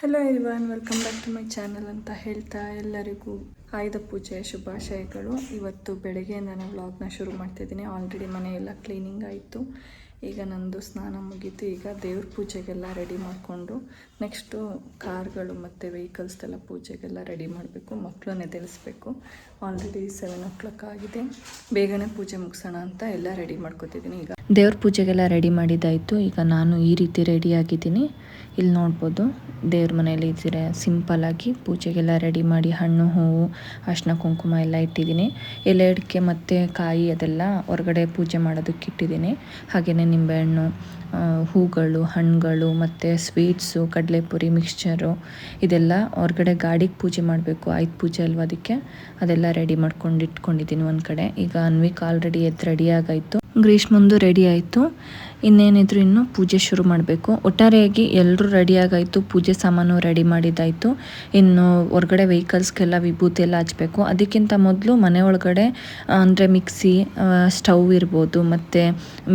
Hello everyone, welcome back to my channel ಅಂತ ಹೇಳ್ತಾ ಎಲ್ಲರಿಗೂ ಆಯುಧ ಪೂಜೆಯ ಶುಭಾಶಯಗಳು. ಇವತ್ತು ಬೆಳಗ್ಗೆ ನಾನು ವ್ಲಾಗ್ನ ಶುರು ಮಾಡ್ತಿದ್ದೀನಿ. ಆಲ್ರೆಡಿ ಮನೆಯೆಲ್ಲ ಕ್ಲೀನಿಂಗ್ ಆಯಿತು. ಈಗ ನಂದು ಸ್ನಾನ ಮುಗೀತು. ಈಗ ದೇವ್ರ ಪೂಜೆಗೆಲ್ಲ ರೆಡಿ ಮಾಡಿಕೊಂಡು ನೆಕ್ಸ್ಟು ಕಾರ್ಗಳು ಮತ್ತು ವೆಹಿಕಲ್ಸ್ದೆಲ್ಲ ಪೂಜೆಗೆಲ್ಲ ರೆಡಿ ಮಾಡಬೇಕು. ಮಕ್ಕಳನ್ನೇ ತಿಳಿಸ್ಬೇಕು. ಆಲ್ರೆಡಿ 7 ಆಗಿದೆ. ಬೇಗನೆ ಪೂಜೆ ಮುಗಿಸೋಣ ಅಂತ ಎಲ್ಲ ರೆಡಿ ಮಾಡ್ಕೊತಿದ್ದೀನಿ. ಈಗ ದೇವ್ರ ಪೂಜೆಗೆಲ್ಲ ರೆಡಿ ಮಾಡಿದ್ದಾಯಿತು. ಈಗ ನಾನು ಈ ರೀತಿ ರೆಡಿಯಾಗಿದ್ದೀನಿ. ಇಲ್ಲಿ ನೋಡ್ಬೋದು, ದೇವ್ರ ಮನೆಯಲ್ಲಿ ಇದ್ದರೆ ಸಿಂಪಲ್ಲಾಗಿ ಪೂಜೆಗೆಲ್ಲ ರೆಡಿ ಮಾಡಿ ಹಣ್ಣು ಹೂವು ಅರಿಶಿನ ಕುಂಕುಮ ಎಲ್ಲ ಇಟ್ಟಿದ್ದೀನಿ. ಎಲೆ ಅಡಿಕೆ ಮತ್ತು ಕಾಯಿ ಅದೆಲ್ಲ ಹೊರಗಡೆ ಪೂಜೆ ಮಾಡೋದಕ್ಕೆ ಇಟ್ಟಿದ್ದೀನಿ. ಹಾಗೆಯೇ ನಿಂಬೆಹಣ್ಣು, ಹೂಗಳು, ಹಣ್ಣುಗಳು ಮತ್ತು ಸ್ವೀಟ್ಸು, ಕಡಲೆಪುರಿ, ಮಿಕ್ಸ್ಚರು ಇದೆಲ್ಲ ಹೊರಗಡೆ ಗಾಡಿಗೆ ಪೂಜೆ ಮಾಡಬೇಕು. ಆಯ್ತು ಪೂಜೆ ಅಲ್ವ, ಅದಕ್ಕೆ ಅದೆಲ್ಲ ರೆಡಿ ಮಾಡ್ಕೊಂಡು ಇಟ್ಕೊಂಡಿದ್ದೀನಿ ಒಂದು ಕಡೆ. ಈಗ ಅನ್ವಿಕ್ ಆಲ್ರೆಡಿ ರೆಡಿಯಾಗಾಯಿತು. ಗ್ರೀಷ್ಮಂದು ರೆಡಿ ಆಯಿತು. ಇನ್ನೇನಿದ್ರು ಇನ್ನು ಪೂಜೆ ಶುರು ಮಾಡಬೇಕು. ಒಟ್ಟಾರೆಯಾಗಿ ಎಲ್ಲರೂ ರೆಡಿಯಾಗಾಯಿತು. ಪೂಜೆ ಸಾಮಾನು ರೆಡಿ ಮಾಡಿದ್ದಾಯಿತು. ಇನ್ನು ಹೊರಗಡೆ ವೆಹಿಕಲ್ಸ್ಗೆಲ್ಲ ವಿಭೂತಿ ಎಲ್ಲ ಹಚ್ಚಬೇಕು. ಅದಕ್ಕಿಂತ ಮೊದಲು ಮನೆ ಒಳಗಡೆ ಅಂದರೆ ಮಿಕ್ಸಿ, ಸ್ಟವ್ ಇರ್ಬೋದು, ಮತ್ತು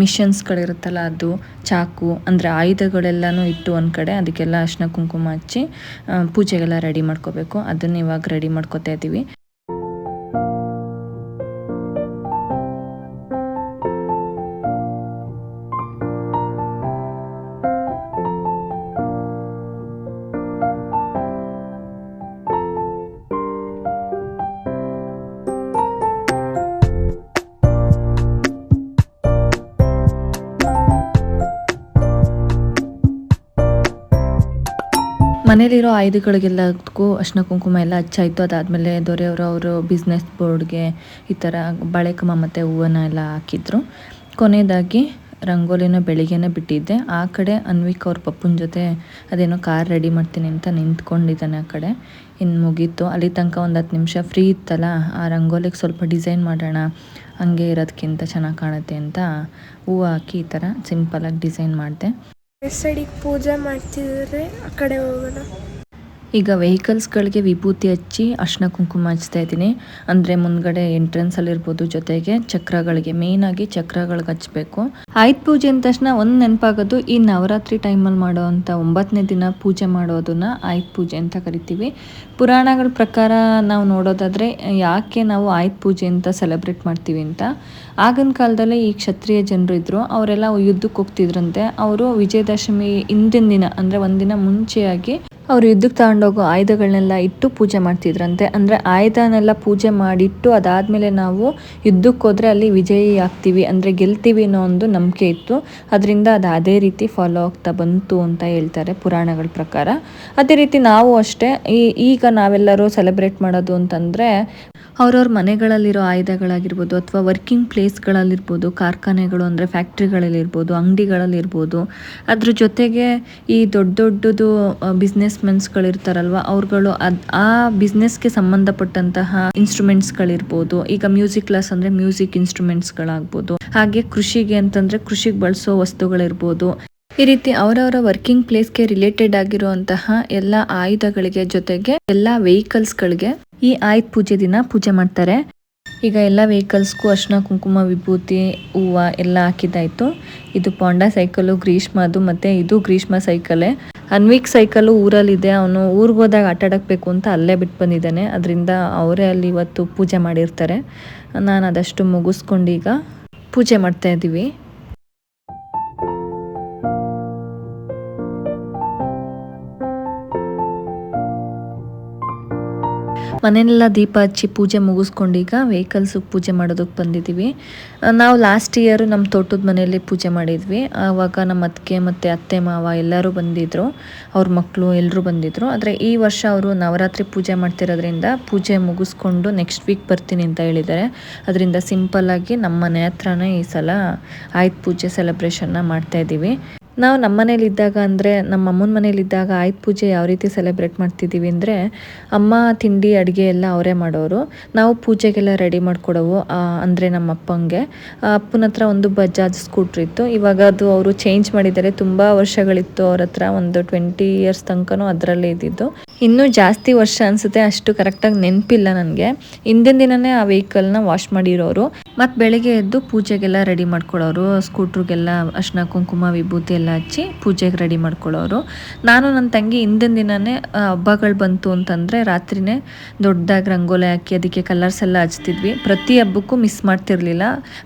ಮಿಷನ್ಸ್ಗಳಿರುತ್ತಲ್ಲ ಅದು, ಚಾಕು ಅಂದರೆ ಆಯುಧಗಳೆಲ್ಲನೂ ಇಟ್ಟು ಒಂದು ಕಡೆ ಅದಕ್ಕೆಲ್ಲ ಅರಿಶಿನ ಕುಂಕುಮ ಹಚ್ಚಿ ಪೂಜೆಗೆಲ್ಲ ರೆಡಿ ಮಾಡ್ಕೋಬೇಕು. ಅದನ್ನು ಇವಾಗ ರೆಡಿ ಮಾಡ್ಕೋತಾ ಇದ್ದೀವಿ. ಮನೇಲಿರೋ ಆಯುಧಗಳಿಗೆಲ್ಲದಕ್ಕೂ ಅರಿಶಿನ ಕುಂಕುಮ ಎಲ್ಲ ಹಚ್ಚಾಯಿತು. ಅದಾದಮೇಲೆ ದೊರೆಯವರು ಬಿಸ್ನೆಸ್ ಬೋರ್ಡ್ಗೆ ಈ ಥರ ಬಾಳೆಕಮ್ಮ ಮತ್ತು ಹೂವನ್ನ ಎಲ್ಲ ಹಾಕಿದ್ರು. ಕೊನೆಯದಾಗಿ ರಂಗೋಲಿನ ಬೆಳಿಗ್ಗೆನೇ ಬಿಟ್ಟಿದ್ದೆ. ಆ ಕಡೆ ಅನ್ವಿಕ್ ಅವ್ರ ಪಪ್ಪನ ಜೊತೆ ಅದೇನೋ ಕಾರ್ ರೆಡಿ ಮಾಡ್ತೀನಿ ಅಂತ ನಿಂತ್ಕೊಂಡಿದ್ದಾನೆ. ಆ ಕಡೆ ಇನ್ನು ಮುಗೀತು. ಅಲ್ಲಿ ತನಕ ಒಂದು 10 ನಿಮಿಷ ಫ್ರೀ ಇತ್ತಲ್ಲ, ಆ ರಂಗೋಲಿಗೆ ಸ್ವಲ್ಪ ಡಿಸೈನ್ ಮಾಡೋಣ, ಹಂಗೆ ಇರೋದಕ್ಕಿಂತ ಚೆನ್ನಾಗಿ ಕಾಣುತ್ತೆ ಅಂತ ಹೂವು ಹಾಕಿ ಈ ಥರ ಸಿಂಪಲಾಗಿ ಡಿಸೈನ್ ಮಾಡಿದೆ. ಸೈಡಿಗೆ ಪೂಜೆ ಮಾಡ್ತಿದ್ರೆ ಆ ಕಡೆ ಹೋಗೋಣ. ಈಗ ವೆಹಿಕಲ್ಸ್ಗಳಿಗೆ ವಿಭೂತಿ ಹಚ್ಚಿ ಅರಿಶಿನ ಕುಂಕುಮ ಹಚ್ತಾ ಇದ್ದೀನಿ. ಅಂದರೆ ಮುಂದ್ಗಡೆ ಎಂಟ್ರೆನ್ಸಲ್ಲಿರ್ಬೋದು, ಜೊತೆಗೆ ಚಕ್ರಗಳಿಗೆ, ಮೇಯ್ನಾಗಿ ಚಕ್ರಗಳಿಗೆ ಹಚ್ಚಬೇಕು. ಆಯುಧ ಪೂಜೆ ಅಂದ ತಕ್ಷಣ ಒಂದು ನೆನಪಾಗೋದು ಈ ನವರಾತ್ರಿ ಟೈಮಲ್ಲಿ ಮಾಡೋ ಅಂಥ 9ನೇ ದಿನ ಪೂಜೆ ಮಾಡೋದನ್ನು ಆಯುಧ ಪೂಜೆ ಅಂತ ಕರಿತೀವಿ. ಪುರಾಣಗಳ ಪ್ರಕಾರ ನಾವು ನೋಡೋದಾದರೆ ಯಾಕೆ ನಾವು ಆಯುಧ ಪೂಜೆ ಅಂತ ಸೆಲೆಬ್ರೇಟ್ ಮಾಡ್ತೀವಿ ಅಂತ, ಆಗಿನ ಕಾಲದಲ್ಲಿ ಈ ಕ್ಷತ್ರಿಯ ಜನರು ಇದ್ದರು, ಅವರೆಲ್ಲ ಯುದ್ಧಕ್ಕೆ ಹೋಗ್ತಿದ್ರಂತೆ. ಅವರು ವಿಜಯದಶಮಿ ಹಿಂದಿನ ದಿನ ಅಂದರೆ ಒಂದಿನ ಮುಂಚೆಯಾಗಿ ಅವರು ಯುದ್ಧಕ್ಕೆ ತಗೊಂಡೋಗೋ ಆಯುಧಗಳನ್ನೆಲ್ಲ ಇಟ್ಟು ಪೂಜೆ ಮಾಡ್ತಿದ್ರಂತೆ. ಅಂದರೆ ಆಯುಧನೆಲ್ಲ ಪೂಜೆ ಮಾಡಿಟ್ಟು ಅದಾದಮೇಲೆ ನಾವು ಯುದ್ಧಕ್ಕೆ ಹೋದರೆ ಅಲ್ಲಿ ವಿಜಯಿ ಆಗ್ತೀವಿ, ಅಂದರೆ ಗೆಲ್ತೀವಿ ಅನ್ನೋ ಒಂದು ನಂಬಿಕೆ ಇತ್ತು. ಅದರಿಂದ ಅದು ಅದೇ ರೀತಿ ಫಾಲೋ ಆಗ್ತಾ ಬಂತು ಅಂತ ಹೇಳ್ತಾರೆ ಪುರಾಣಗಳ ಪ್ರಕಾರ. ಅದೇ ರೀತಿ ನಾವು ಅಷ್ಟೇ ಈಗ ನಾವೆಲ್ಲರೂ ಸೆಲೆಬ್ರೇಟ್ ಮಾಡೋದು ಅಂತಂದರೆ ಅವ್ರವ್ರ ಮನೆಗಳಲ್ಲಿರೋ ಆಯುಧಗಳಾಗಿರ್ಬೋದು, ಅಥವಾ ವರ್ಕಿಂಗ್ ಪ್ಲೇಸ್ಗಳಲ್ಲಿರ್ಬೋದು, ಕಾರ್ಖಾನೆಗಳು ಅಂದರೆ ಫ್ಯಾಕ್ಟ್ರಿಗಳಲ್ಲಿರ್ಬೋದು, ಅಂಗಡಿಗಳಲ್ಲಿರ್ಬೋದು, ಅದ್ರ ಜೊತೆಗೆ ಈ ದೊಡ್ಡದು ಬಿಸ್ನೆಸ್ ಮೆನ್ಸ್ಗಳಿರ್ತಾರಲ್ವ, ಅವ್ರುಗಳು ಆ ಬಿಸ್ನೆಸ್ಗೆ ಸಂಬಂಧಪಟ್ಟಂತಹ ಇನ್ಸ್ಟ್ರೂಮೆಂಟ್ಸ್ಗಳಿರ್ಬೋದು. ಈಗ ಮ್ಯೂಸಿಕ್ ಕ್ಲಾಸ್ ಅಂದರೆ ಮ್ಯೂಸಿಕ್ ಇನ್ಸ್ಟ್ರೂಮೆಂಟ್ಸ್ಗಳಾಗ್ಬೋದು. ಹಾಗೆ ಕೃಷಿಗೆ ಅಂತಂದರೆ ಕೃಷಿಗೆ ಬಳಸೋ ವಸ್ತುಗಳಿರ್ಬೋದು. ಈ ರೀತಿ ಅವರವರ ವರ್ಕಿಂಗ್ ಪ್ಲೇಸ್ಗೆ ರಿಲೇಟೆಡ್ ಆಗಿರುವಂತಹ ಎಲ್ಲ ಆಯುಧಗಳಿಗೆ, ಜೊತೆಗೆ ಎಲ್ಲ ವೆಹಿಕಲ್ಸ್ಗಳಿಗೆ ಈ ಆಯುಧ ಪೂಜೆ ದಿನ ಪೂಜೆ ಮಾಡ್ತಾರೆ. ಈಗ ಎಲ್ಲ ವೆಹಿಕಲ್ಸ್ಗೂ ಅರಿಶಿನ ಕುಂಕುಮ ವಿಭೂತಿ ಹೂವು ಎಲ್ಲ ಹಾಕಿದ್ದಾಯಿತು. ಇದು ಪಾಂಡಾ ಸೈಕಲ್ಲು ಗ್ರೀಷ್ಮದು, ಮತ್ತು ಇದು ಗ್ರೀಷ್ಮ ಸೈಕಲೇ. ಅನ್ವಿಕ್ ಸೈಕಲ್ಲು ಊರಲ್ಲಿದೆ. ಅವನು ಊರಿಗೆ ಹೋದಾಗ ಆಟ ಆಡಬೇಕು ಅಂತ ಅಲ್ಲೇ ಬಿಟ್ಟು ಬಂದಿದ್ದಾನೆ. ಅದರಿಂದ ಅವರೇ ಅಲ್ಲಿ ಇವತ್ತು ಪೂಜೆ ಮಾಡಿರ್ತಾರೆ. ನಾನು ಅದಷ್ಟು ಮುಗಿಸ್ಕೊಂಡು ಈಗ ಪೂಜೆ ಮಾಡ್ತಾ ಇದ್ದೀವಿ. ಮನೆಯೆಲ್ಲ ದೀಪ ಹಚ್ಚಿ ಪೂಜೆ ಮುಗಿಸ್ಕೊಂಡೀಗ ವೆಹಿಕಲ್ಸ್ ಪೂಜೆ ಮಾಡೋದಕ್ಕೆ ಬಂದಿದ್ದೀವಿ. ನಾವು ಲಾಸ್ಟ್ ಇಯರು ನಮ್ಮ ತೋಟದ ಮನೆಯಲ್ಲಿ ಪೂಜೆ ಮಾಡಿದ್ವಿ. ಆವಾಗ ನಮ್ಮ ಅತ್ತಿಗೆ ಮತ್ತು ಅತ್ತೆ ಮಾವ ಎಲ್ಲರೂ ಬಂದಿದ್ದರು, ಅವ್ರ ಮಕ್ಕಳು ಎಲ್ಲರೂ ಬಂದಿದ್ದರು. ಆದರೆ ಈ ವರ್ಷ ಅವರು ನವರಾತ್ರಿ ಪೂಜೆ ಮಾಡ್ತಿರೋದ್ರಿಂದ ಪೂಜೆ ಮುಗಿಸ್ಕೊಂಡು ನೆಕ್ಸ್ಟ್ ವೀಕ್ ಬರ್ತೀನಿ ಅಂತ ಹೇಳಿದ್ದಾರೆ. ಅದರಿಂದ ಸಿಂಪಲ್ಲಾಗಿ ನಮ್ಮ ಮನೆ ಹತ್ರನೇ ಈ ಸಲ ಆಯುಧ ಪೂಜೆ ಸೆಲೆಬ್ರೇಷನ್ನ ಮಾಡ್ತಾಯಿದ್ದೀವಿ. ನಾವು ನಮ್ಮ ಮನೇಲಿದ್ದಾಗ ಅಂದರೆ ನಮ್ಮ ಅಮ್ಮನ ಮನೇಲಿದ್ದಾಗ ಆಯುಧ ಪೂಜೆ ಯಾವ ರೀತಿ ಸೆಲೆಬ್ರೇಟ್ ಮಾಡ್ತಿದ್ದೀವಿ ಅಂದರೆ, ಅಮ್ಮ ತಿಂಡಿ ಅಡುಗೆ ಎಲ್ಲ ಅವರೇ ಮಾಡೋರು, ನಾವು ಪೂಜೆಗೆಲ್ಲ ರೆಡಿ ಮಾಡಿಕೊಡೋವು. ಅಂದರೆ ನಮ್ಮ ಅಪ್ಪಂಗೆ, ಅಪ್ಪನ ಹತ್ರ ಒಂದು ಬಜಾಜ್ ಸ್ಕೂಟ್ರ್ ಇತ್ತು. ಇವಾಗ ಅದು ಅವರು ಚೇಂಜ್ ಮಾಡಿದ್ದಾರೆ. ತುಂಬ ವರ್ಷಗಳಿತ್ತು ಅವ್ರ ಹತ್ರ, ಒಂದು 20 ಇಯರ್ಸ್ ತನಕನೂ ಅದರಲ್ಲೇ ಇದ್ದಿದ್ದು. ಇನ್ನೂ ಜಾಸ್ತಿ ವರ್ಷ ಅನಿಸುತ್ತೆ, ಅಷ್ಟು ಕರೆಕ್ಟಾಗಿ ನೆನಪಿಲ್ಲ ನನಗೆ. ಹಿಂದಿನ ದಿನವೇ ಆ ವೆಹಿಕಲ್ನ ವಾಶ್ ಮಾಡಿರೋರು. ಮತ್ತು ಬೆಳಗ್ಗೆ ಎದ್ದು ಪೂಜೆಗೆಲ್ಲ ರೆಡಿ ಮಾಡ್ಕೊಳ್ಳೋರು. ಸ್ಕೂಟ್ರಿಗೆಲ್ಲ ಅರಿಶಿನ ಕುಂಕುಮ ವಿಭೂತಿ ಎಲ್ಲ ಹಚ್ಚಿ ಪೂಜೆಗೆ ರೆಡಿ ಮಾಡ್ಕೊಳ್ಳೋರು. ನಾನು ನನ್ನ ತಂಗಿ ಹಿಂದಿನ ದಿನವೇ ಹಬ್ಬಗಳು ಬಂತು ಅಂತಂದರೆ ರಾತ್ರಿಯೇ ದೊಡ್ಡದಾಗಿ ರಂಗೋಲಿ ಹಾಕಿ ಅದಕ್ಕೆ ಕಲರ್ಸ್ ಎಲ್ಲ ಹಚ್ತಿದ್ವಿ. ಪ್ರತಿ ಹಬ್ಬಕ್ಕೂ ಮಿಸ್ ಮಾಡ್ತಿರ್ಲಿಲ್ಲ.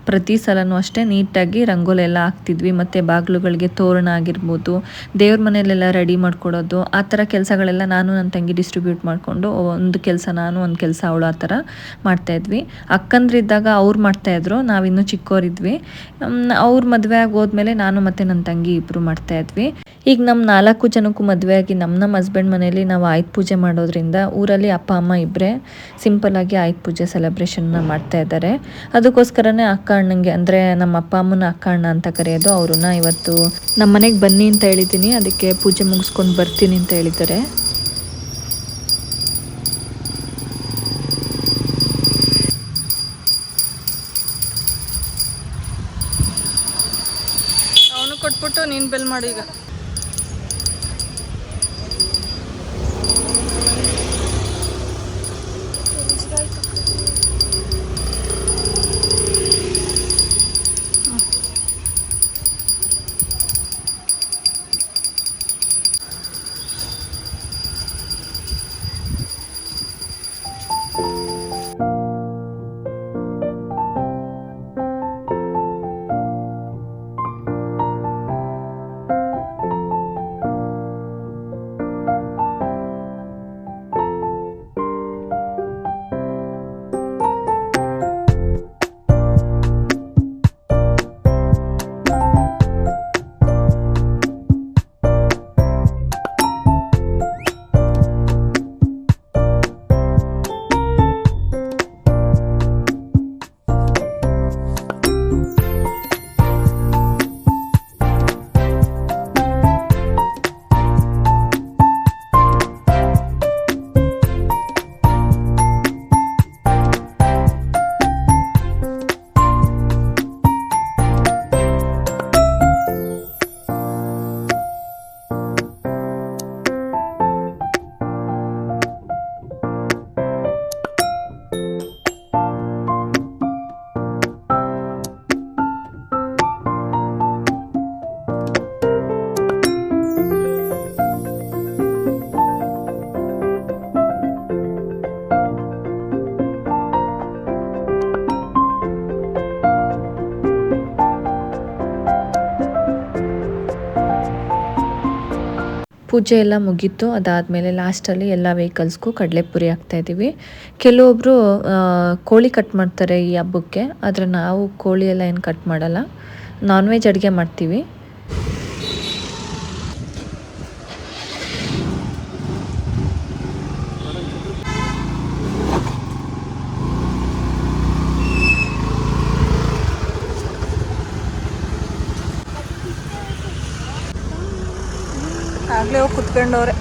ಪ್ರತಿ ಸಲನೂ ಅಷ್ಟೇ ನೀಟಾಗಿ ರಂಗೋಲಿ ಎಲ್ಲ ಹಾಕ್ತಿದ್ವಿ. ಮತ್ತು ಬಾಗಿಲುಗಳಿಗೆ ತೋರಣ ಆಗಿರ್ಬೋದು, ದೇವ್ರ ಮನೆಯಲ್ಲೆಲ್ಲ ರೆಡಿ ಮಾಡ್ಕೊಡೋದು, ಆ ಥರ ಕೆಲಸಗಳೆಲ್ಲ ನಾನು ನನ್ನ ತಂಗಿ ಡಿಸ್ಟ್ರಿಬ್ಯೂಟ್ ಮಾಡಿಕೊಂಡು ಒಂದು ಕೆಲಸ ನಾನು ಒಂದು ಕೆಲಸ ಅವಳು ಆ ಥರ ಮಾಡ್ತಾಯಿದ್ವಿ. ಅಕ್ಕಂದ್ರಿದ್ದಾಗ ಅವ್ರು ಮಾಡ್ತಾಯಿದ್ರು, ನಾವಿನ್ನೂ ಚಿಕ್ಕವರಿದ್ವಿ. ಅವ್ರ ಮದುವೆ ಆಗಿ ಹೋದ್ಮೇಲೆ ನಾನು ಮತ್ತು ನನ್ನ ತಂಗಿ ಇಬ್ಬರು ಮಾಡ್ತಾಯಿದ್ವಿ. ಈಗ ನಮ್ಮ 4 ಜನಕ್ಕೂ ಮದುವೆ ಆಗಿ ನಮ್ಮ ಹಸ್ಬೆಂಡ್ ಮನೇಲಿ ನಾವು ಆಯುಧ ಪೂಜೆ ಮಾಡೋದ್ರಿಂದ ಊರಲ್ಲಿ ಅಪ್ಪ ಅಮ್ಮ ಇಬ್ಬರೇ ಸಿಂಪಲ್ಲಾಗಿ ಆಯುಧ ಪೂಜೆ ಸೆಲೆಬ್ರೇಷನ್ನ ಮಾಡ್ತಾ ಇದ್ದಾರೆ. ಅದಕ್ಕೋಸ್ಕರನೇ ಅಕ್ಕ ಅಣ್ಣಂಗೆ ಅಂದರೆ ನಮ್ಮ ಅಪ್ಪ ಅಮ್ಮನ ಅಕ್ಕ ಅಣ್ಣ ಅಂತ ಕರೆಯೋದು. ಅವ್ರನ್ನ ಇವತ್ತು ನಮ್ಮ ಮನೆಗೆ ಬನ್ನಿ ಅಂತ ಹೇಳಿದ್ದೀನಿ, ಅದಕ್ಕೆ ಪೂಜೆ ಮುಗಿಸ್ಕೊಂಡು ಬರ್ತೀನಿ ಅಂತ ಹೇಳಿದ್ದಾರೆ. ಅವನು ಕೊಟ್ಬಿಟ್ಟು ನೀನು ಬೆಲ್ ಮಾಡಿ ಈಗ. ಪೂಜೆ ಎಲ್ಲ ಮುಗೀತು. ಅದಾದಮೇಲೆ ಲಾಸ್ಟಲ್ಲಿ ಎಲ್ಲ ವೆಹಿಕಲ್ಸ್ಗೂ ಕಡಲೆಪುರಿ ಹಾಕ್ತಾಯಿದ್ದೀವಿ. ಕೆಲವೊಬ್ಬರು ಕೋಳಿ ಕಟ್ ಮಾಡ್ತಾರೆ ಈ ಹಬ್ಬಕ್ಕೆ, ಆದರೆ ನಾವು ಕೋಳಿ ಎಲ್ಲ ಏನು ಕಟ್ ಮಾಡಲ್ಲ, ನಾನ್ ವೆಜ್ ಅಡುಗೆ ಮಾಡ್ತೀವಿ. ಆಗಲೇ ಹೋಗಿ ಕುತ್ಕೊಂಡವ್ರೆ.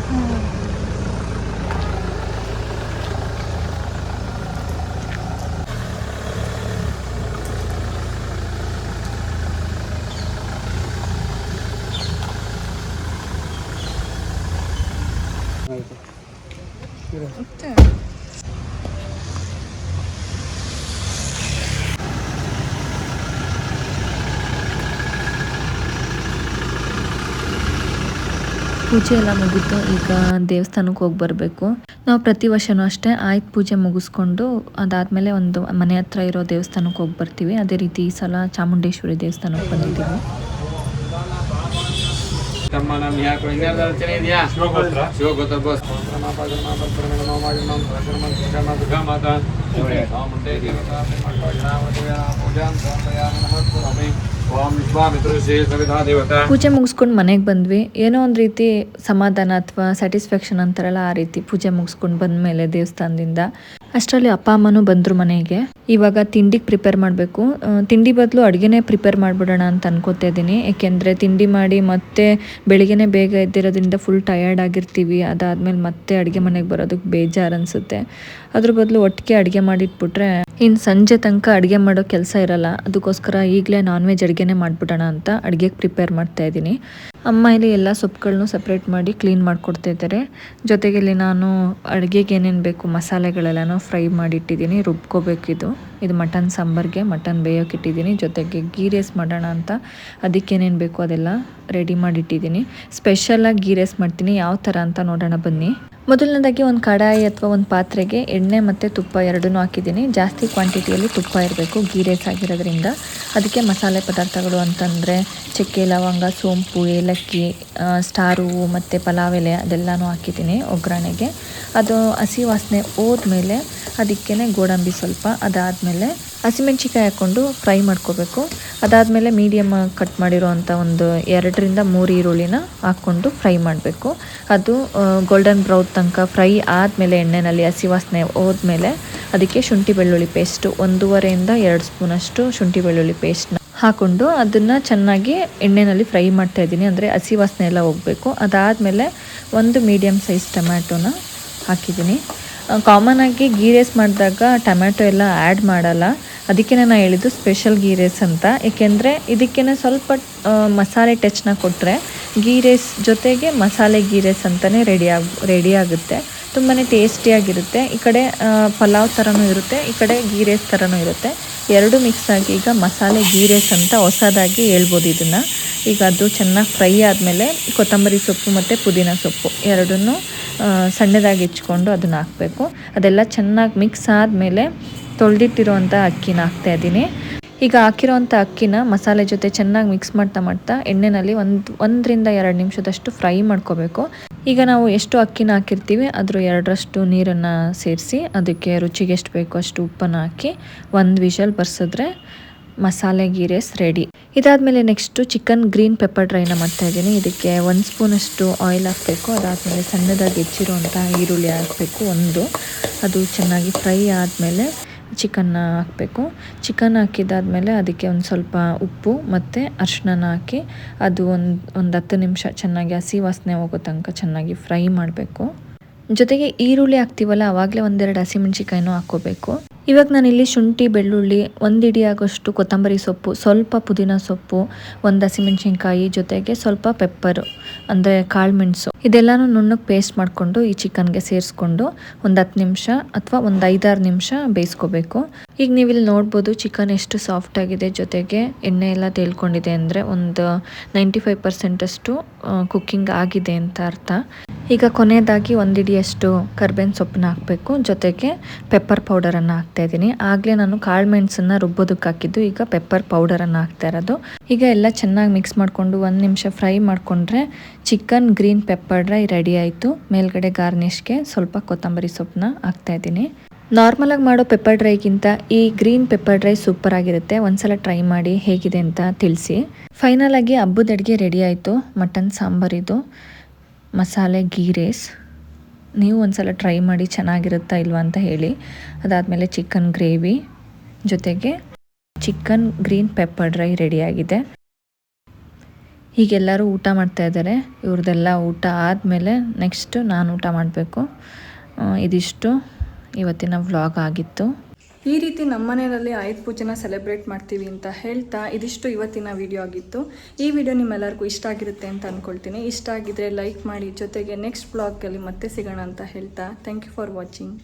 ಮತ್ತೆ ಪೂಜೆ ಎಲ್ಲ ಮುಗೀತು. ಈಗ ದೇವಸ್ಥಾನಕ್ಕೆ ಹೋಗಿ ಬರಬೇಕು. ನಾವು ಪ್ರತಿ ವರ್ಷವೂ ಅಷ್ಟೇ ಆಯುಧ ಪೂಜೆ ಮುಗಿಸ್ಕೊಂಡು ಅದಾದಮೇಲೆ ಒಂದು ಮನೆ ಹತ್ರ ಇರೋ ದೇವಸ್ಥಾನಕ್ಕೆ ಹೋಗಿ ಬರ್ತೀವಿ. ಅದೇ ರೀತಿ ಈ ಸಲ ಚಾಮುಂಡೇಶ್ವರಿ ದೇವಸ್ಥಾನಕ್ಕೆ ಬಂದಿದ್ದೀವಿ. ಪೂಜೆ ಮುಗಿಸ್ಕೊಂಡು ಮನೆಗೆ ಬಂದ್ವಿ. ಏನೋ ಒಂದು ರೀತಿ ಸಮಾಧಾನ ಅಥವಾ ಸ್ಯಾಟಿಸ್ಫ್ಯಾಕ್ಷನ್ ಅಂತಾರಲ್ಲ, ಆ ರೀತಿ ಪೂಜೆ ಮುಗಿಸ್ಕೊಂಡು ಬಂದಮೇಲೆ ದೇವಸ್ಥಾನದಿಂದ ಅಷ್ಟರಲ್ಲಿ ಅಪ್ಪ ಅಮ್ಮನೂ ಬಂದರು ಮನೆಗೆ. ಇವಾಗ ತಿಂಡಿಗೆ ಪ್ರಿಪೇರ್ ಮಾಡಬೇಕು. ತಿಂಡಿ ಬದಲು ಅಡುಗೆನೇ ಪ್ರಿಪೇರ್ ಮಾಡಿಬಿಡೋಣ ಅಂತ ಅನ್ಕೋತಾ ಇದ್ದೀನಿ. ಏಕೆಂದರೆ ತಿಂಡಿ ಮಾಡಿ ಮತ್ತೆ ಬೆಳಿಗ್ಗೆನೇ ಬೇಗ ಎದ್ದಿರೋದ್ರಿಂದ ಫುಲ್ ಟಯರ್ಡ್ ಆಗಿರ್ತೀವಿ. ಅದಾದಮೇಲೆ ಮತ್ತೆ ಅಡುಗೆ ಮನೆಗೆ ಬರೋದಕ್ಕೆ ಬೇಜಾರು ಅನಿಸುತ್ತೆ. ಅದ್ರ ಬದಲು ಒಟ್ಟಿಗೆ ಅಡುಗೆ ಮಾಡಿಟ್ಬಿಟ್ರೆ ಇನ್ನು ಸಂಜೆ ತನಕ ಅಡುಗೆ ಮಾಡೋ ಕೆಲಸ ಇರಲ್ಲ. ಅದಕ್ಕೋಸ್ಕರ ಈಗಲೇ ನಾನ್ ವೆಜ್ ಅಡುಗೆನೇ ಮಾಡಿಬಿಡೋಣ ಅಂತ ಅಡುಗೆಗೆ ಪ್ರಿಪೇರ್ ಮಾಡ್ತಾ ಇದ್ದೀನಿ. ಅಮ್ಮ ಇಲ್ಲಿ ಎಲ್ಲ ಸೊಪ್ಪುಗಳನ್ನು ಸಪ್ರೇಟ್ ಮಾಡಿ ಕ್ಲೀನ್ ಮಾಡಿಕೊಡ್ತಾ ಇದ್ದಾರೆ. ಜೊತೆಗೆ ಇಲ್ಲಿ ನಾನು ಅಡುಗೆಗೆ ಏನೇನು ಬೇಕು ಮಸಾಲೆಗಳೆಲ್ಲನೂ ಫ್ರೈ ಮಾಡಿಟ್ಟಿದ್ದೀನಿ, ರುಬ್ಕೋಬೇಕಿದು. ಇದು ಮಟನ್ ಸಾಂಬಾರ್ಗೆ ಮಟನ್ ಬೇಯೋಕೆ ಇಟ್ಟಿದ್ದೀನಿ. ಜೊತೆಗೆ ಗೀ ರೈಸ್ ಮಾಡೋಣ ಅಂತ ಅದಕ್ಕೇನೇನು ಬೇಕು ಅದೆಲ್ಲ ರೆಡಿ ಮಾಡಿಟ್ಟಿದ್ದೀನಿ. ಸ್ಪೆಷಲಾಗಿ ಗೀ ರೈಸ್ ಮಾಡ್ತೀನಿ, ಯಾವ ಥರ ಅಂತ ನೋಡೋಣ ಬನ್ನಿ. ಮೊದಲನೇದಾಗಿ ಒಂದು ಕಡಾಯಿ ಅಥವಾ ಒಂದು ಪಾತ್ರೆಗೆ ಎಣ್ಣೆ ಮತ್ತು ತುಪ್ಪ ಎರಡನ್ನೂ ಹಾಕಿದ್ದೀನಿ. ಜಾಸ್ತಿ ಕ್ವಾಂಟಿಟಿಯಲ್ಲಿ ತುಪ್ಪ ಇರಬೇಕು, ಗೀ ರೈಸ್ ಆಗಿರೋದ್ರಿಂದ. ಅದಕ್ಕೆ ಮಸಾಲೆ ಪದಾರ್ಥಗಳು ಅಂತಂದರೆ ಚಕ್ಕೆ, ಲವಂಗ, ಸೋಂಪು, ಏಲಕ್ಕಿ, ಸ್ಟಾರ್ ಹೂವು ಮತ್ತು ಪಲಾವ್ ಎಲೆ ಅದೆಲ್ಲನೂ ಹಾಕಿದ್ದೀನಿ ಒಗ್ಗರಣೆಗೆ. ಅದು ಹಸಿ ವಾಸನೆ ಹೋದ್ಮೇಲೆ ಅದಕ್ಕೇ ಗೋಡಂಬಿ ಸ್ವಲ್ಪ, ಅದಾದಮೇಲೆ ಹಸಿಮೆಣ್ಸಿಕಾಯಿ ಹಾಕ್ಕೊಂಡು ಫ್ರೈ ಮಾಡ್ಕೋಬೇಕು. ಅದಾದಮೇಲೆ ಮೀಡಿಯಮ್ ಕಟ್ ಮಾಡಿರೋ ಅಂಥ ಒಂದು 2 ರಿಂದ 3 ಈರುಳ್ಳಿನ ಹಾಕ್ಕೊಂಡು ಫ್ರೈ ಮಾಡಬೇಕು. ಅದು ಗೋಲ್ಡನ್ ಬ್ರೌನ್ ತನಕ ಫ್ರೈ ಆದಮೇಲೆ ಎಣ್ಣೆಯಲ್ಲಿ ಹಸಿ ವಾಸನೆ ಹೋದ್ಮೇಲೆ ಅದಕ್ಕೆ ಶುಂಠಿ ಬೆಳ್ಳುಳ್ಳಿ ಪೇಸ್ಟು 1.5 ರಿಂದ 2 ಸ್ಪೂನಷ್ಟು ಶುಂಠಿ ಬೆಳ್ಳುಳ್ಳಿ ಪೇಸ್ಟ್ನ ಹಾಕ್ಕೊಂಡು ಅದನ್ನು ಚೆನ್ನಾಗಿ ಎಣ್ಣೆಯಲ್ಲಿ ಫ್ರೈ ಮಾಡ್ತಾಯಿದ್ದೀನಿ. ಅಂದರೆ ಹಸಿ ವಾಸನೆ ಎಲ್ಲ ಹೋಗಬೇಕು. ಅದಾದಮೇಲೆ ಒಂದು ಮೀಡಿಯಮ್ ಸೈಜ್ ಟೊಮ್ಯಾಟೋನ ಹಾಕಿದ್ದೀನಿ. ಕಾಮನಾಗಿ ಗೀ ರೈಸ್ ಮಾಡಿದಾಗ ಟೊಮ್ಯಾಟೊ ಎಲ್ಲ ಆ್ಯಡ್ ಮಾಡಲ್ಲ, ಅದಕ್ಕೆ ನಾನು ಹೇಳಿದ್ದು ಸ್ಪೆಷಲ್ ಗೀ ರೈಸ್ ಅಂತ. ಏಕೆಂದರೆ ಇದಕ್ಕೇ ಸ್ವಲ್ಪ ಮಸಾಲೆ ಟಚ್ನ ಕೊಟ್ಟರೆ ಗೀ ರೈಸ್ ಜೊತೆಗೆ ಮಸಾಲೆ ಗೀ ರೈಸ್ ಅಂತಲೇ ರೆಡಿ ಆಗುತ್ತೆ. ತುಂಬಾ ಟೇಸ್ಟಿಯಾಗಿರುತ್ತೆ. ಈ ಕಡೆ ಪಲಾವ್ ಥರನೂ ಇರುತ್ತೆ, ಈ ಕಡೆ ಗೀ ರೈಸ್ ಥರನೂ ಇರುತ್ತೆ. ಎರಡು ಮಿಕ್ಸ್ ಆಗಿ ಈಗ ಮಸಾಲೆ ಗೀ ರೈಸ್ ಅಂತ ಹೊಸದಾಗಿ ಹೇಳ್ಬೋದು ಇದನ್ನು. ಈಗ ಅದು ಚೆನ್ನಾಗಿ ಫ್ರೈ ಆದಮೇಲೆ ಕೊತ್ತಂಬರಿ ಸೊಪ್ಪು ಮತ್ತು ಪುದೀನ ಸೊಪ್ಪು ಎರಡನ್ನೂ ಸಣ್ಣದಾಗಿ ಹೆಚ್ಕೊಂಡು ಅದನ್ನು ಹಾಕಬೇಕು. ಅದೆಲ್ಲ ಚೆನ್ನಾಗಿ ಮಿಕ್ಸ್ ಆದಮೇಲೆ ತೊಳೆದಿಟ್ಟಿರೋವಂಥ ಅಕ್ಕಿನ ಹಾಕ್ತಾಯಿದ್ದೀನಿ. ಈಗ ಹಾಕಿರೋವಂಥ ಅಕ್ಕಿನ ಮಸಾಲೆ ಜೊತೆ ಚೆನ್ನಾಗಿ ಮಿಕ್ಸ್ ಮಾಡ್ತಾ ಎಣ್ಣೆಯಲ್ಲಿ 1 ರಿಂದ 2 ನಿಮಿಷದಷ್ಟು ಫ್ರೈ ಮಾಡ್ಕೋಬೇಕು. ಈಗ ನಾವು ಎಷ್ಟು ಅಕ್ಕಿನ ಹಾಕಿರ್ತೀವಿ ಅದ್ರ 2ರಷ್ಟು ನೀರನ್ನು ಸೇರಿಸಿ ಅದಕ್ಕೆ ರುಚಿಗೆ ಎಷ್ಟು ಬೇಕೋ ಅಷ್ಟು ಉಪ್ಪನ್ನು ಹಾಕಿ 1 ವಿಷಲ್ ಬರ್ಸಿದ್ರೆ ಮಸಾಲೆ ಗೀ ರೈಸ್ ರೆಡಿ. ಇದಾದಮೇಲೆ next chicken green pepper drain ಮಾಡ್ತಾಯಿದ್ದೀನಿ. ಇದಕ್ಕೆ 1 ಸ್ಪೂನಷ್ಟು ಆಯಿಲ್ ಹಾಕಬೇಕು. ಅದಾದಮೇಲೆ ಸಣ್ಣದಾಗಿ ಹೆಚ್ಚಿರುವಂಥ ಈರುಳ್ಳಿ ಹಾಕಬೇಕು ಅದು ಚೆನ್ನಾಗಿ ಫ್ರೈ ಆದಮೇಲೆ ಚಿಕನ್ನ ಹಾಕಬೇಕು. ಚಿಕನ್ ಹಾಕಿದ್ದಾದಮೇಲೆ ಅದಕ್ಕೆ ಒಂದು ಸ್ವಲ್ಪ ಉಪ್ಪು ಮತ್ತು ಅರಿಶಿನ ಹಾಕಿ ಅದು ಒಂದು 10 ನಿಮಿಷ ಚೆನ್ನಾಗಿ ಹಸಿ ವಾಸನೆ ಹೋಗೋ ತನಕ ಚೆನ್ನಾಗಿ ಫ್ರೈ ಮಾಡಬೇಕು. ಜೊತೆಗೆ ಈರುಳ್ಳಿ ಹಾಕ್ತೀವಲ್ಲ ಆವಾಗಲೇ 1-2 ಹಸಿಮೆಣ್ಸಿಕಾಯಿನೂ ಹಾಕ್ಕೋಬೇಕು. ಇವಾಗ ನಾನಿಲ್ಲಿ ಶುಂಠಿ, ಬೆಳ್ಳುಳ್ಳಿ, 1 ಹಿಡಿ ಆಗೋಷ್ಟು ಕೊತ್ತಂಬರಿ ಸೊಪ್ಪು, ಸ್ವಲ್ಪ ಪುದೀನ ಸೊಪ್ಪು, 1 ಹಸಿಮೆಣ್ಸಿನ್ಕಾಯಿ, ಜೊತೆಗೆ ಸ್ವಲ್ಪ ಪೆಪ್ಪರು ಅಂದರೆ ಕಾಳುಮೆಣಸು ಇದೆಲ್ಲನೂ ನುಣ್ಣಗೆ ಪೇಸ್ಟ್ ಮಾಡಿಕೊಂಡು ಈ ಚಿಕನ್ಗೆ ಸೇರಿಸ್ಕೊಂಡು ಒಂದು 10 ನಿಮಿಷ ಅಥವಾ ಒಂದು 5-6 ನಿಮಿಷ ಬೇಯಿಸ್ಕೋಬೇಕು. ಈಗ ನೀವಿಲ್ಲಿ ನೋಡ್ಬೋದು ಚಿಕನ್ ಎಷ್ಟು ಸಾಫ್ಟ್ ಆಗಿದೆ, ಜೊತೆಗೆ ಎಣ್ಣೆ ಎಲ್ಲ ತೇಲ್ಕೊಂಡಿದೆ ಅಂದರೆ ಒಂದು 95% ಅಷ್ಟು ಕುಕ್ಕಿಂಗ್ ಆಗಿದೆ ಅಂತ ಅರ್ಥ. ಈಗ ಕೊನೆಯದಾಗಿ 1 ಹಿಡಿಯಷ್ಟು ಕರ್ಬೇವಿನ ಸೊಪ್ಪನ್ನ ಹಾಕಬೇಕು. ಜೊತೆಗೆ ಪೆಪ್ಪರ್ ಪೌಡರನ್ನು ಹಾಕ್ತಾಯಿದ್ದೀನಿ. ಆಗಲೇ ನಾನು ಕಾಳು ಮೆಣಸನ್ನು ರುಬ್ಬೋದಕ್ಕೆ ಹಾಕಿದ್ದು, ಈಗ ಪೆಪ್ಪರ್ ಪೌಡರನ್ನು ಹಾಕ್ತಾ ಇರೋದು. ಈಗ ಎಲ್ಲ ಚೆನ್ನಾಗಿ ಮಿಕ್ಸ್ ಮಾಡಿಕೊಂಡು 1 ನಿಮಿಷ ಫ್ರೈ ಮಾಡಿಕೊಂಡ್ರೆ chicken green pepper dry ready ಆಯಿತು. ಮೇಲ್ಗಡೆ ಗಾರ್ನಿಷ್ಗೆ ಸ್ವಲ್ಪ ಕೊತ್ತಂಬರಿ ಸೊಪ್ಪನ್ನ ಹಾಕ್ತಾಯಿದ್ದೀನಿ. ನಾರ್ಮಲಾಗಿ ಮಾಡೋ ಪೆಪ್ಪರ್ ಡ್ರೈಗಿಂತ ಈ ಗ್ರೀನ್ ಪೆಪ್ಪರ್ ಡ್ರೈ ಸೂಪರ್ ಆಗಿರುತ್ತೆ. ಒಂದ್ಸಲ ಟ್ರೈ ಮಾಡಿ ಹೇಗಿದೆ ಅಂತ ತಿಳಿಸಿ. ಫೈನಲ್ ಆಗಿ ಹಬ್ಬದ ಅಡುಗೆ ರೆಡಿ ಆಯಿತು. ಮಟನ್ ಸಾಂಬಾರಿದು ಮಸಾಲೆ ಗೀ ರೈಸ್. ನೀವು ಒಂದ್ಸಲ ಟ್ರೈ ಮಾಡಿ ಚೆನ್ನಾಗಿರುತ್ತಾ ಇಲ್ವಾ ಅಂತ ಹೇಳಿ. ಅದಾದಮೇಲೆ ಚಿಕನ್ ಗ್ರೇವಿ ಜೊತೆಗೆ ಚಿಕನ್ ಗ್ರೀನ್ ಪೆಪ್ಪರ್ ಡ್ರೈ ರೆಡಿಯಾಗಿದೆ. ಹೀಗೆಲ್ಲರೂ ಊಟ ಮಾಡ್ತಾ ಇದ್ದಾರೆ. ಇವ್ರದ್ದೆಲ್ಲ ಊಟ ಆದಮೇಲೆ ನೆಕ್ಸ್ಟ್ ನಾನು ಊಟ ಮಾಡಬೇಕು. ಇದಿಷ್ಟು ಇವತ್ತಿನ ವ್ಲಾಗ್ ಆಗಿತ್ತು. ಈ ರೀತಿ ನಮ್ಮ ಮನೆಯಲ್ಲಿ ಆಯುಧ ಪೂಜೆನ ಸೆಲೆಬ್ರೇಟ್ ಮಾಡ್ತೀವಿ ಅಂತ ಹೇಳ್ತಾ ಇದಿಷ್ಟು ಇವತ್ತಿನ ವಿಡಿಯೋ ಆಗಿತ್ತು. ಈ ವಿಡಿಯೋ ನಿಮ್ಮೆಲ್ಲರಿಗೂ ಇಷ್ಟ ಆಗಿರುತ್ತೆ ಅಂತ ಅಂದ್ಕೊಳ್ತೀನಿ. ಇಷ್ಟ ಆಗಿದ್ರೆ ಲೈಕ್ ಮಾಡಿ. ಜೊತೆಗೆ ನೆಕ್ಸ್ಟ್ ವ್ಲಾಗಲ್ಲಿ ಮತ್ತೆ ಸಿಗೋಣ ಅಂತ ಹೇಳ್ತಾ ಥ್ಯಾಂಕ್ ಯು ಫಾರ್ ವಾಚಿಂಗ್.